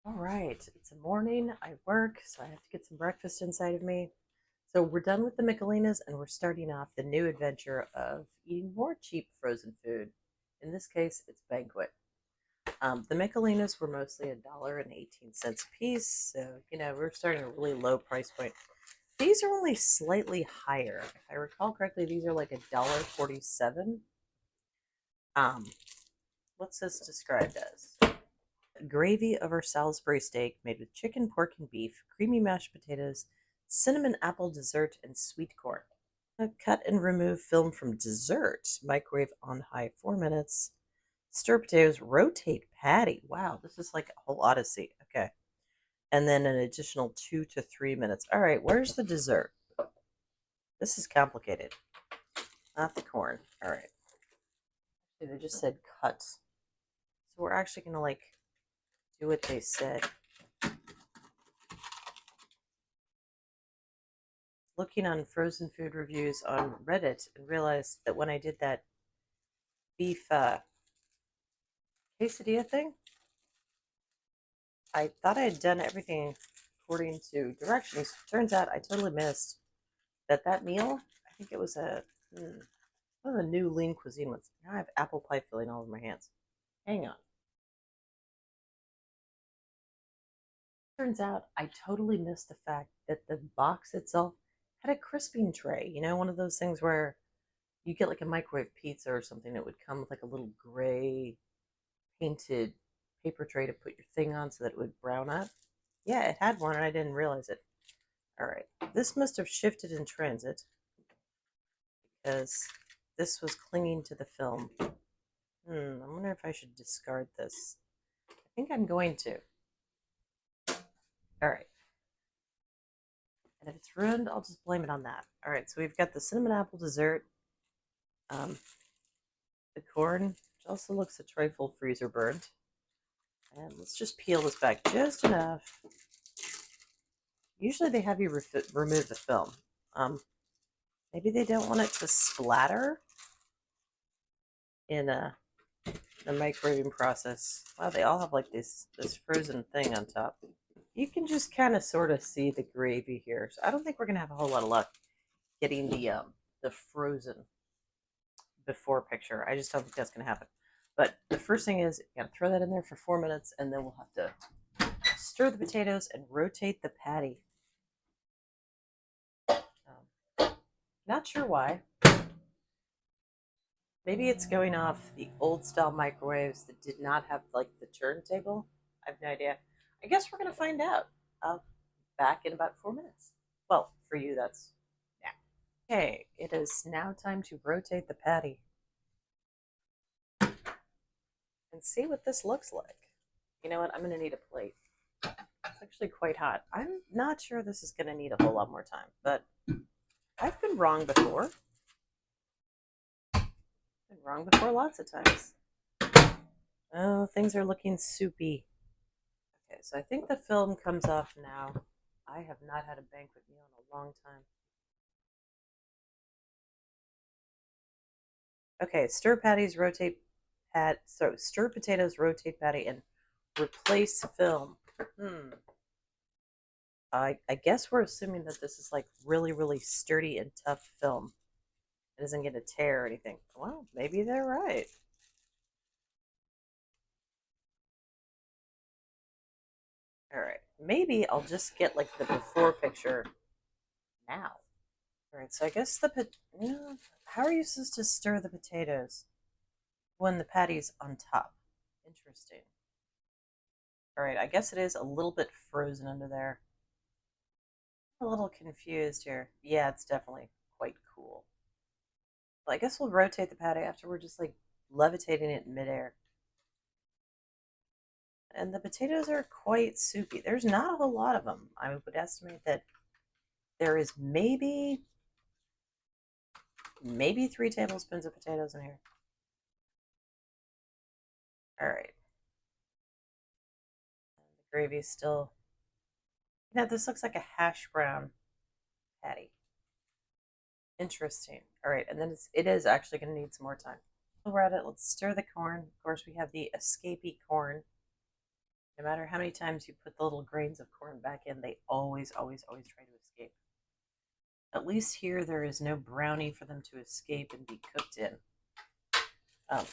All right, it's a morning. I work, so I have to get some breakfast inside of me. So we're done with the Michelinas and we're starting off the new adventure of eating more cheap frozen food. In this case, it's Banquet. The Michelinas were mostly $1.18 a piece, so we're starting at a really low price point. These are only slightly higher. If I recall correctly, these are like $1.47. Um, what's this described as? Gravy over Salisbury steak made with chicken, pork, and beef, creamy mashed potatoes, cinnamon apple dessert, and sweet corn. Cut and remove film from dessert. Microwave on high 4 minutes. Stir potatoes. Rotate patty. Wow, this is like a whole odyssey. Okay. And then an additional 2 to 3 minutes. All right, where's the dessert? This is complicated. Not the corn. All right. They just said cut. So we're actually going to do what they said. Looking on frozen food reviews on Reddit and realized that when I did that beef quesadilla thing, I thought I had done everything according to directions. Turns out I totally missed that meal. I think it was one of the new lean cuisine ones. Now I have apple pie filling all over my hands. Hang on. Turns out I totally missed the fact that the box itself had a crisping tray. One of those things where you get like a microwave pizza or something that would come with like a little gray painted paper tray to put your thing on so that it would brown up. Yeah, it had one and I didn't realize it. All right, this must have shifted in transit because this was clinging to the film. I wonder if I should discard this. I think I'm going to. All right. And if it's ruined, I'll just blame it on that. All right, so we've got the cinnamon apple dessert, um, the corn, which also looks a trifle freezer burnt. And let's just peel this back just enough. Usually they have you remove the film. Maybe they don't want it to splatter in the microwaving process. Wow, they all have like this frozen thing on top. You can just kind of sort of see the gravy here. So I don't think we're gonna have a whole lot of luck getting the frozen before picture. I just don't think that's gonna happen. But the first thing is you gotta throw that in there for 4 minutes, and then we'll have to stir the potatoes and rotate the patty. Not sure why. Maybe it's going off the old style microwaves that did not have like the turntable. I have no idea. I guess we're gonna find out. Back in about 4 minutes. Well, for you, that's now. Okay, it is now time to rotate the patty and see what this looks like. You know what? I'm gonna need a plate. It's actually quite hot. I'm not sure this is gonna need a whole lot more time, but I've been wrong before. Been wrong before lots of times. Oh, things are looking soupy. Okay, so I think the film comes off now. I have not had a banquet meal in a long time. Okay, stir patties, rotate stir potatoes, rotate patty, and replace film. I guess we're assuming that this is like really, really sturdy and tough film. It isn't going to tear or anything. Well, maybe they're right. All right, maybe I'll just get like the before picture now. All right, so I guess how are you supposed to stir the potatoes when the patty's on top? Interesting. All right, I guess it is a little bit frozen under there. I'm a little confused here. Yeah, it's definitely quite cool. Well, I guess we'll rotate the patty after we're just like levitating it in midair. And the potatoes are quite soupy. There's not a whole lot of them. I would estimate that there is maybe 3 tablespoons of potatoes in here. All right. And the gravy is still. This looks like a hash brown patty. Interesting. All right, and then it is actually going to need some more time. While we're at it, let's stir the corn. Of course, we have the escapee corn. No matter how many times you put the little grains of corn back in, they always, always, always try to escape. At least here there is no brownie for them to escape and be cooked in.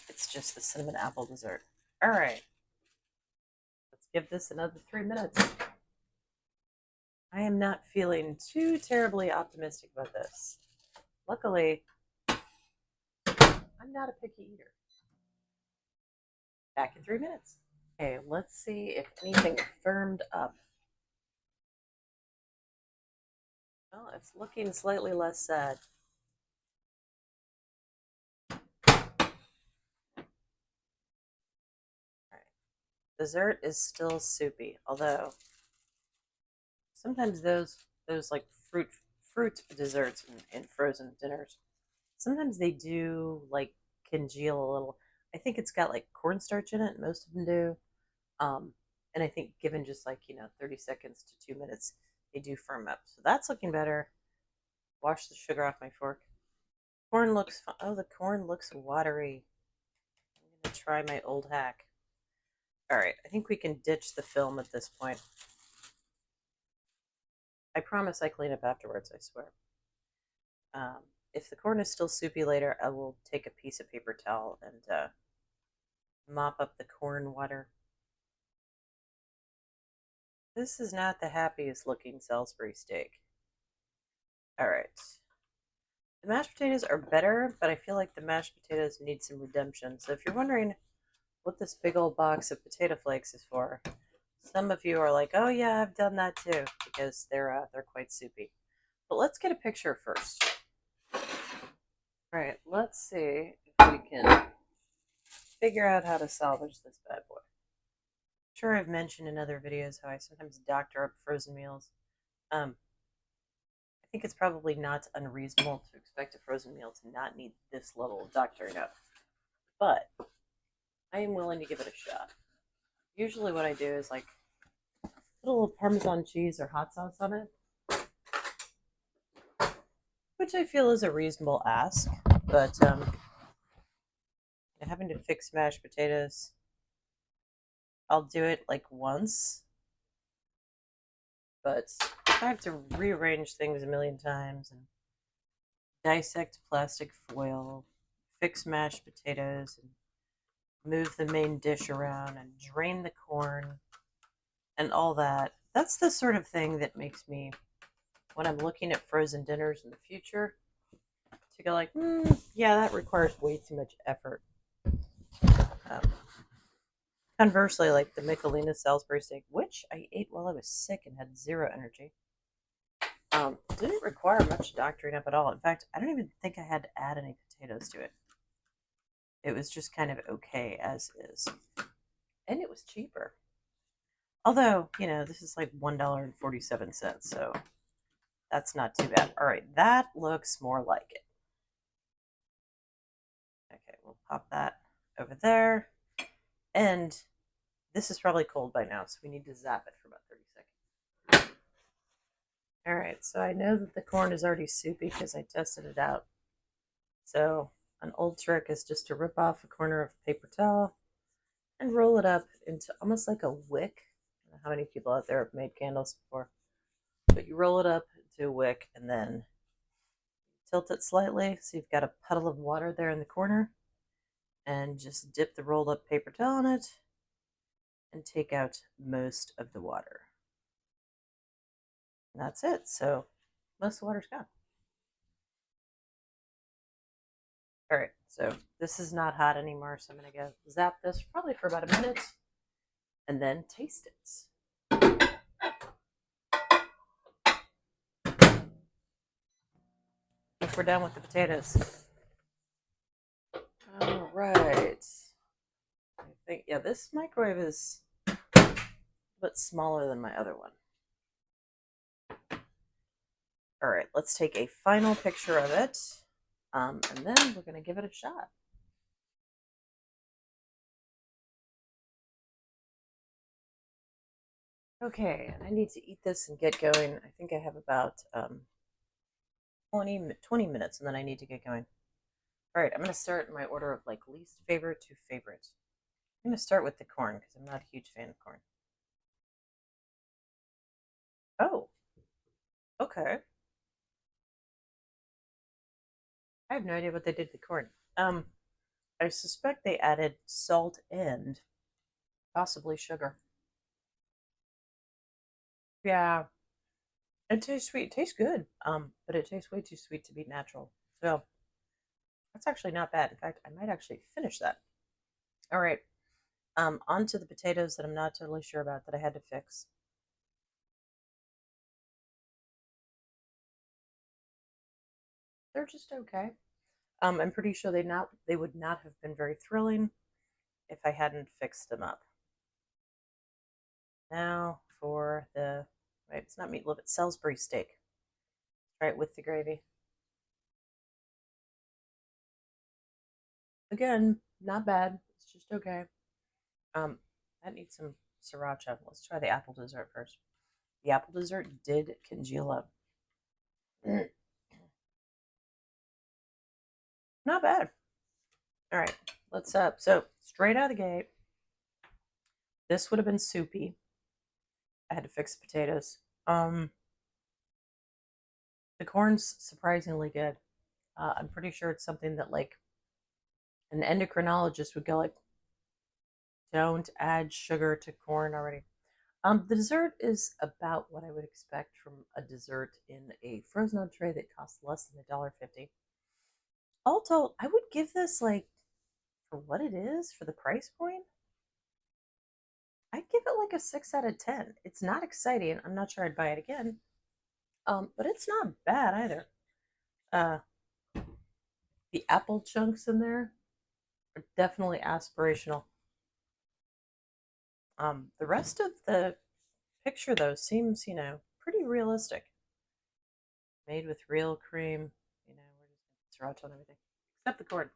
It's just the cinnamon apple dessert. All right, let's give this another 3 minutes. I am not feeling too terribly optimistic about this. Luckily, I'm not a picky eater. Back in 3 minutes. Okay, let's see if anything firmed up. Well, it's looking slightly less sad. Dessert is still soupy, although sometimes those like fruit desserts and frozen dinners, sometimes they do like congeal a little. I think it's got like cornstarch in it. Most of them do. And I think given just like 30 seconds to 2 minutes, they do firm up. So that's looking better. Wash the sugar off my fork. Corn looks fun. Oh, the corn looks watery. I'm gonna try my old hack. All right, I think we can ditch the film at this point. I promise I clean up afterwards, I swear. If the corn is still soupy later, I will take a piece of paper towel and mop up the corn water. This is not the happiest looking Salisbury steak. All right. The mashed potatoes are better, but I feel like the mashed potatoes need some redemption. So if you're wondering what this big old box of potato flakes is for, some of you are like, "Oh yeah, I've done that too," because they're quite soupy. But let's get a picture first. All right, let's see if we can figure out how to salvage this bad boy. I'm sure I've mentioned in other videos how I sometimes doctor up frozen meals. I think it's probably not unreasonable to expect a frozen meal to not need this level of doctoring up, but I am willing to give it a shot. Usually what I do is like put a little Parmesan cheese or hot sauce on it, which I feel is a reasonable ask, but having to fix mashed potatoes, I'll do it like once, but if I have to rearrange things a million times and dissect plastic foil, fix mashed potatoes, and move the main dish around and drain the corn and all that, that's the sort of thing that makes me, when I'm looking at frozen dinners in the future, to go like, yeah, that requires way too much effort. Conversely, like the Michelina Salisbury steak, which I ate while I was sick and had zero energy, didn't require much doctoring up at all. In fact, I don't even think I had to add any potatoes to it. It was just kind of okay as is. And it was cheaper. Although, this is like $1.47, so that's not too bad. All right, that looks more like it. Okay, we'll pop that over there. And this is probably cold by now, so we need to zap it for about 30 seconds. All right, so I know that the corn is already soupy because I tested it out. So an old trick is just to rip off a corner of paper towel and roll it up into almost like a wick. I don't know how many people out there have made candles before, but you roll it up into a wick and then tilt it slightly so you've got a puddle of water there in the corner, and just dip the rolled up paper towel in it and take out most of the water. And that's it. So most of the water's gone. All right, so this is not hot anymore, so I'm going to go zap this probably for about a minute and then taste it. If we're done with the potatoes. All right. I think, yeah, this microwave is a bit smaller than my other one. All right, let's take a final picture of it, and then we're going to give it a shot. Okay, I need to eat this and get going. I think I have about 20 minutes, and then I need to get going. All right, I'm going to start in my order of like least favorite to favorite. I'm going to start with the corn because I'm not a huge fan of corn. Okay. I have no idea what they did to the corn. I suspect they added salt and possibly sugar. Yeah, it tastes sweet. It tastes good. But it tastes way too sweet to be natural. So that's actually not bad. In fact, I might actually finish that. All right. On to the potatoes that I'm not totally sure about that I had to fix. They're just okay. I'm pretty sure they would not have been very thrilling if I hadn't fixed them up. Now for the right, it's not meatloaf, it's Salisbury steak. Try it with the gravy. Again, not bad. It's just okay. That needs some sriracha. Let's try the apple dessert first. The apple dessert did congeal up. Not bad. All right, let's so straight out of the gate, this would have been soupy. I had to fix the potatoes. Um, the corn's surprisingly good. I'm pretty sure it's something that like an endocrinologist would go like, don't add sugar to corn already. The dessert is about what I would expect from a dessert in a frozen on tray that costs less than $1.50. All told, I would give this like for what it is for the price point. I'd give it like a 6 out of 10. It's not exciting. I'm not sure I'd buy it again. But it's not bad either. Uh, the apple chunks in there are definitely aspirational. The rest of the picture though seems, pretty realistic. Made with real cream. We're just sriracha and everything, except the corn.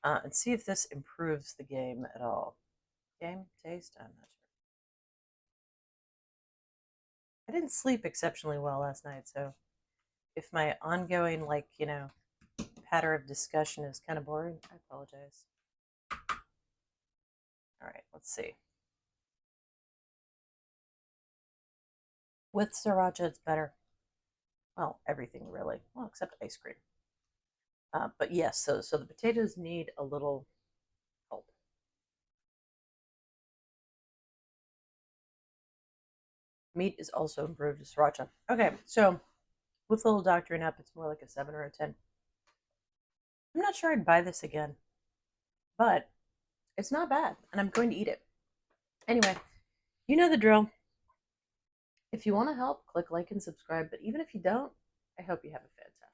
And see if this improves the game at all. Game taste? I'm not sure. I didn't sleep exceptionally well last night, so if my ongoing, patter of discussion is kind of boring, I apologize. All right, let's see. With sriracha, it's better. Well, everything really. Well, except ice cream. But yes, so the potatoes need a little help. Meat is also improved with sriracha. Okay, so with a little doctoring up, it's more like a 7 or a 10. I'm not sure I'd buy this again, but it's not bad, and I'm going to eat it. Anyway, you know the drill. If you want to help, click like and subscribe. But even if you don't, I hope you have a fantastic